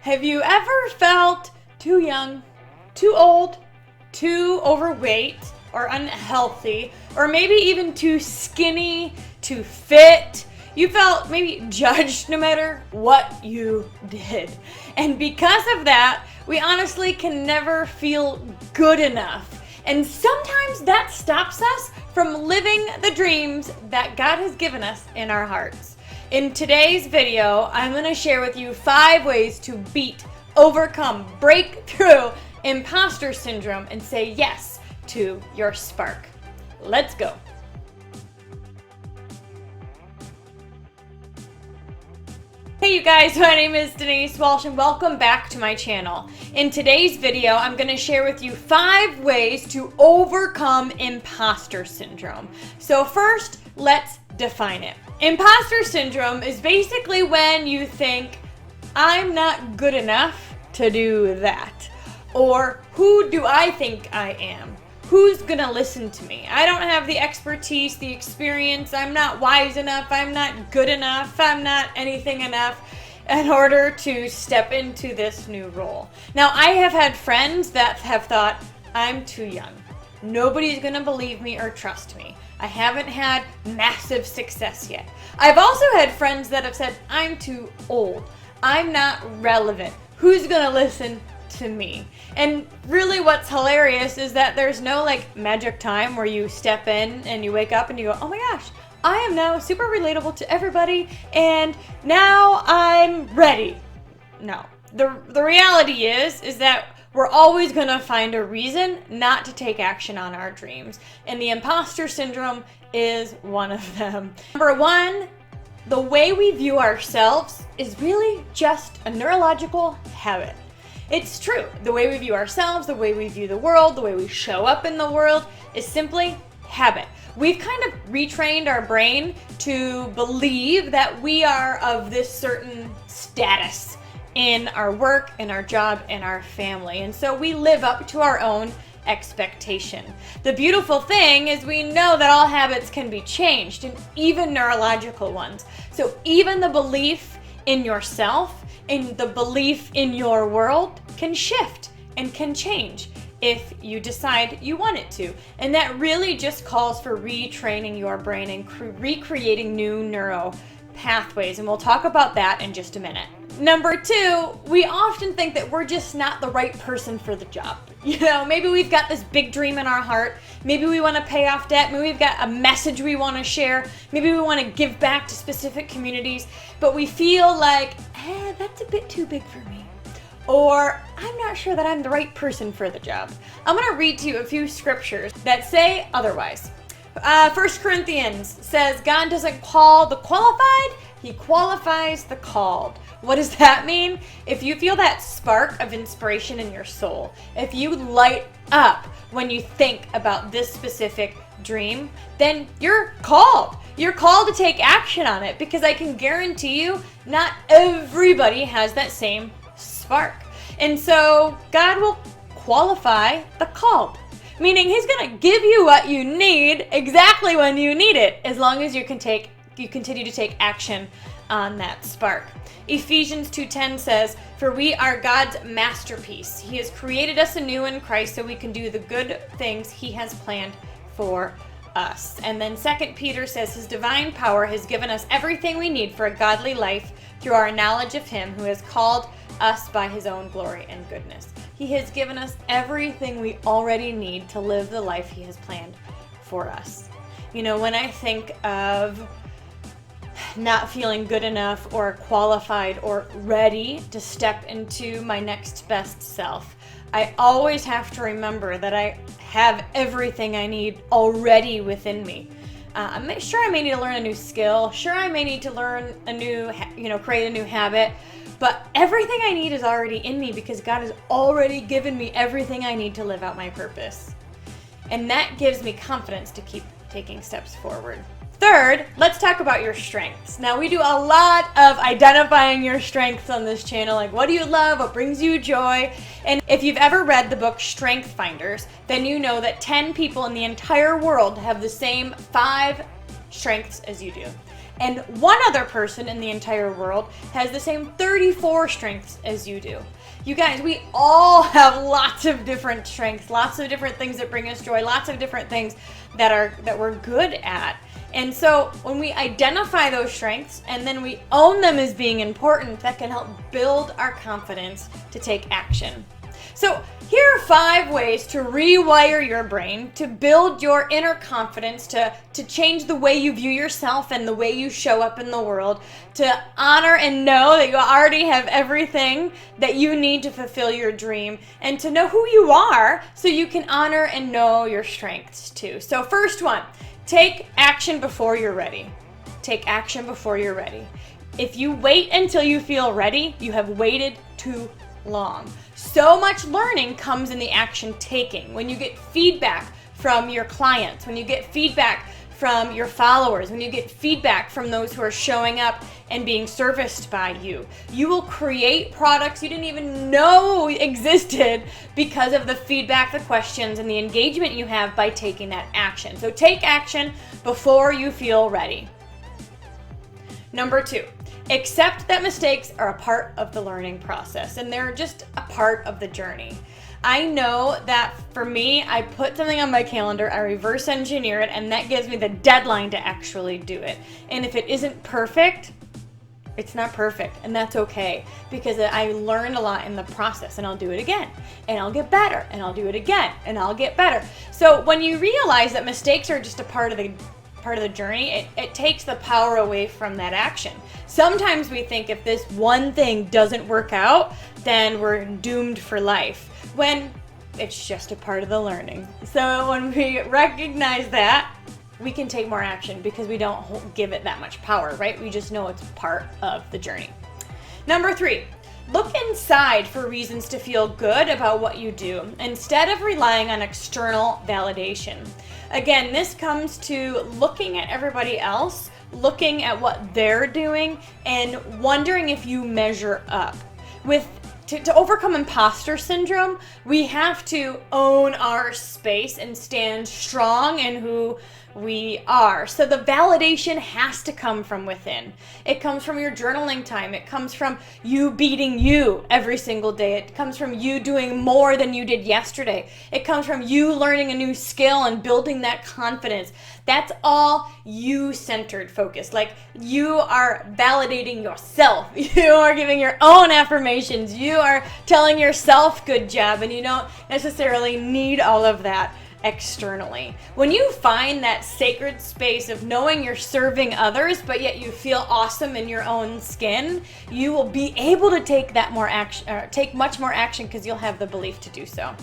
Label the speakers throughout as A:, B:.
A: Have you ever felt too young, too old, too overweight, or unhealthy, or maybe even too skinny, too fit? You felt maybe judged no matter what you did. And because of that, we honestly can never feel good enough. And sometimes that stops us from living the dreams that God has given us in our hearts. In today's video, I'm going to share with you 5 ways to beat, overcome, break through imposter syndrome and say yes to your spark. Let's go. Hey you guys, my name is Denise Walsh and welcome back to my channel. In today's video, I'm going to share with you 5 ways to overcome imposter syndrome. So first, let's define it. Imposter syndrome is basically when you think, I'm not good enough to do that. Or, who do I think I am? Who's gonna listen to me? I don't have the expertise, the experience, I'm not wise enough, I'm not good enough, I'm not anything enough in order to step into this new role. Now, I have had friends that have thought, I'm too young. Nobody's gonna believe me or trust me. I haven't had massive success yet. I've also had friends that have said, I'm too old. I'm not relevant. Who's gonna listen to me? And really what's hilarious is that there's no magic time where you step in and you wake up and you go, oh my gosh, I am now super relatable to everybody and now I'm ready. No, the reality is that we're always going to find a reason not to take action on our dreams. And the imposter syndrome is one of them. Number 1, the way we view ourselves is really just a neurological habit. It's true. The way we view ourselves, the way we view the world, the way we show up in the world is simply habit. We've kind of retrained our brain to believe that we are of this certain status in our work, in our job, in our family. And so we live up to our own expectation. The beautiful thing is we know that all habits can be changed, and even neurological ones. So even the belief in yourself, in the belief in your world can shift and can change if you decide you want it to. And that really just calls for retraining your brain and recreating new neuro pathways. And we'll talk about that in just a minute. Number 2, we often think that we're just not the right person for the job. You know, maybe we've got this big dream in our heart. Maybe we want to pay off debt. Maybe we've got a message we want to share. Maybe we want to give back to specific communities. But we feel like, that's a bit too big for me. Or, I'm not sure that I'm the right person for the job. I'm going to read to you a few scriptures that say otherwise. 1 Corinthians says, God doesn't call the qualified, He qualifies the called. What does that mean? If you feel that spark of inspiration in your soul, if you light up when you think about this specific dream, then you're called. You're called to take action on it, because I can guarantee you not everybody has that same spark. And so God will qualify the called. Meaning He's going to give you what you need exactly when you need it, as long as you continue to take action on that spark. Ephesians 2:10 says, for we are God's masterpiece. He has created us anew in Christ so we can do the good things He has planned for us. And then 2 Peter says, His divine power has given us everything we need for a godly life through our knowledge of Him who has called us by His own glory and goodness. He has given us everything we already need to live the life He has planned for us. You know, when I think of not feeling good enough or qualified or ready to step into my next best self, I always have to remember that I have everything I need already within me. I'm sure I may need to learn a new skill. Sure, I may need to learn a new, create a new habit. But everything I need is already in me, because God has already given me everything I need to live out my purpose. And that gives me confidence to keep taking steps forward. Third, let's talk about your strengths. Now, we do a lot of identifying your strengths on this channel, like what do you love, what brings you joy. And if you've ever read the book Strength Finders, then you know that 10 people in the entire world have the same 5 strengths as you do. And one other person in the entire world has the same 34 strengths as you do. You guys, we all have lots of different strengths, lots of different things that bring us joy, lots of different things that we're good at. And so when we identify those strengths and then we own them as being important, that can help build our confidence to take action. So here are 5 ways to rewire your brain, to build your inner confidence, to change the way you view yourself and the way you show up in the world, to honor and know that you already have everything that you need to fulfill your dream, and to know who you are so you can honor and know your strengths too. So first one, take action before you're ready. Take action before you're ready. If you wait until you feel ready, you have waited too long. So much learning comes in the action taking. When you get feedback from your clients, when you get feedback from your followers, when you get feedback from those who are showing up and being serviced by you, you will create products you didn't even know existed because of the feedback, the questions, and the engagement you have by taking that action. So take action before you feel ready. Number 2. Accept that mistakes are a part of the learning process and they're just a part of the journey. I know that for me, I put something on my calendar, I reverse engineer it, and that gives me the deadline to actually do it. And if it isn't perfect, it's not perfect, and that's okay, because I learned a lot in the process, and I'll do it again, and I'll get better, and I'll do it again, and I'll get better. So when you realize that mistakes are just a part of the journey, it takes the power away from that action. Sometimes we think if this one thing doesn't work out, then we're doomed for life, when it's just a part of the learning. So when we recognize that, we can take more action because we don't give it that much power, right? We just know it's part of the journey. Number 3, look inside for reasons to feel good about what you do instead of relying on external validation. Again, this comes to looking at everybody else, looking at what they're doing, and wondering if you measure up. To overcome imposter syndrome, we have to own our space and stand strong in who we are. So the validation has to come from within. It comes from your journaling time. It comes from you beating you every single day. It comes from you doing more than you did yesterday. It comes from you learning a new skill and building that confidence. That's all you-centered focus. Like, you are validating yourself. You are giving your own affirmations. You are telling yourself good job, and you don't necessarily need all of that externally. When you find that sacred space of knowing you're serving others, but yet you feel awesome in your own skin, you will be able to take that more action, take much more action, because you'll have the belief to do so.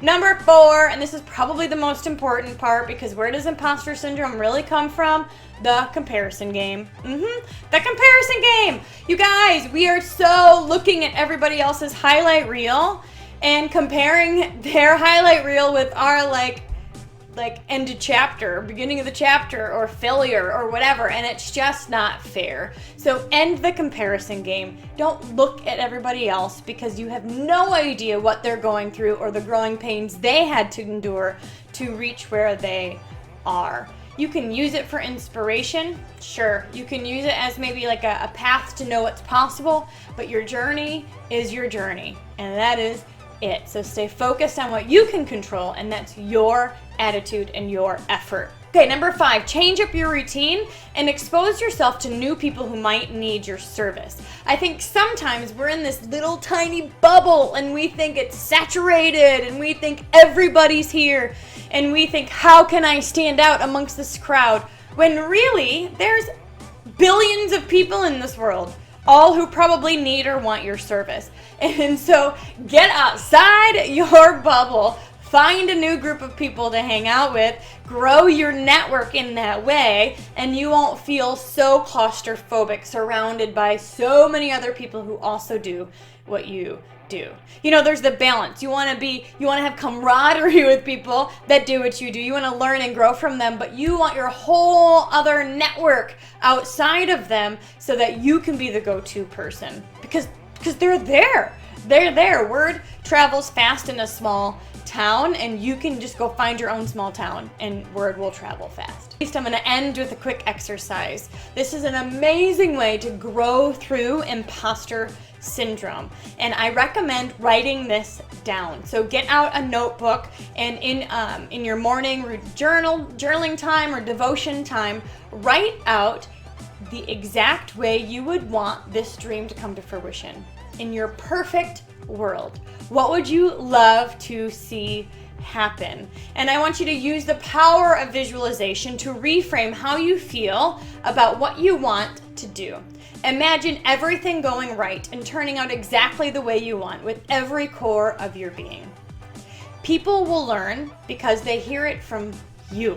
A: Number 4, and this is probably the most important part, because where does imposter syndrome really come from? The comparison game. The comparison game. You guys, we are so looking at everybody else's highlight reel and comparing their highlight reel with our like end of chapter, beginning of the chapter, or failure, or whatever, and it's just not fair. So end the comparison game. Don't look at everybody else, because you have no idea what they're going through or the growing pains they had to endure to reach where they are. You can use it for inspiration, sure. You can use it as maybe like a path to know what's possible, but your journey is your journey, and that is it. So stay focused on what you can control, and that's your attitude and your effort. Okay, number 5, change up your routine and expose yourself to new people who might need your service. I think sometimes we're in this little tiny bubble and we think it's saturated and we think everybody's here and we think, how can I stand out amongst this crowd? When really, there's billions of people in this world, all who probably need or want your service. And so get outside your bubble, find a new group of people to hang out with, grow your network in that way, and you won't feel so claustrophobic surrounded by so many other people who also do what you do. You know, there's the balance. You want to have camaraderie with people that do what you do. You want to learn and grow from them, but you want your whole other network outside of them so that you can be the go-to person, because they're there. They're there. Word travels fast in a small town, and you can just go find your own small town and word will travel fast. I'm going to end with a quick exercise. This is an amazing way to grow through imposter syndrome, and I recommend writing this down. So get out a notebook, and in your morning journaling time or devotion time, write out the exact way you would want this dream to come to fruition. In your perfect world, what would you love to see happen? And I want you to use the power of visualization to reframe how you feel about what you want to do. Imagine everything going right and turning out exactly the way you want with every core of your being. People will learn because they hear it from you,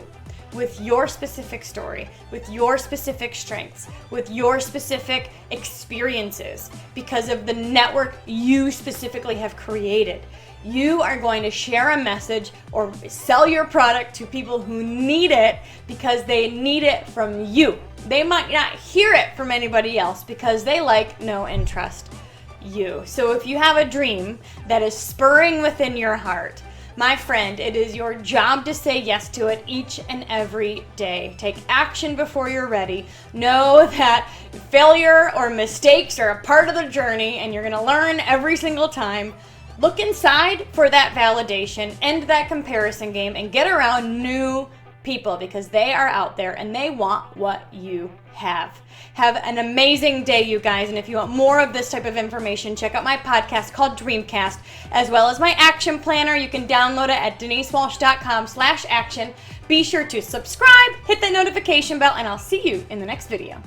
A: with your specific story, with your specific strengths, with your specific experiences, because of the network you specifically have created. You are going to share a message or sell your product to people who need it because they need it from you. They might not hear it from anybody else because they like, know, and trust you. So if you have a dream that is spurring within your heart, my friend, it is your job to say yes to it each and every day. Take action before you're ready. Know that failure or mistakes are a part of the journey, and you're going to learn every single time. Look inside for that validation, end that comparison game, and get around new people because they are out there and they want what you have. Have an amazing day, you guys. And if you want more of this type of information, check out my podcast called Dreamcast, as well as my action planner. You can download it at denisewalsh.com/action. Be sure to subscribe, hit the notification bell, and I'll see you in the next video.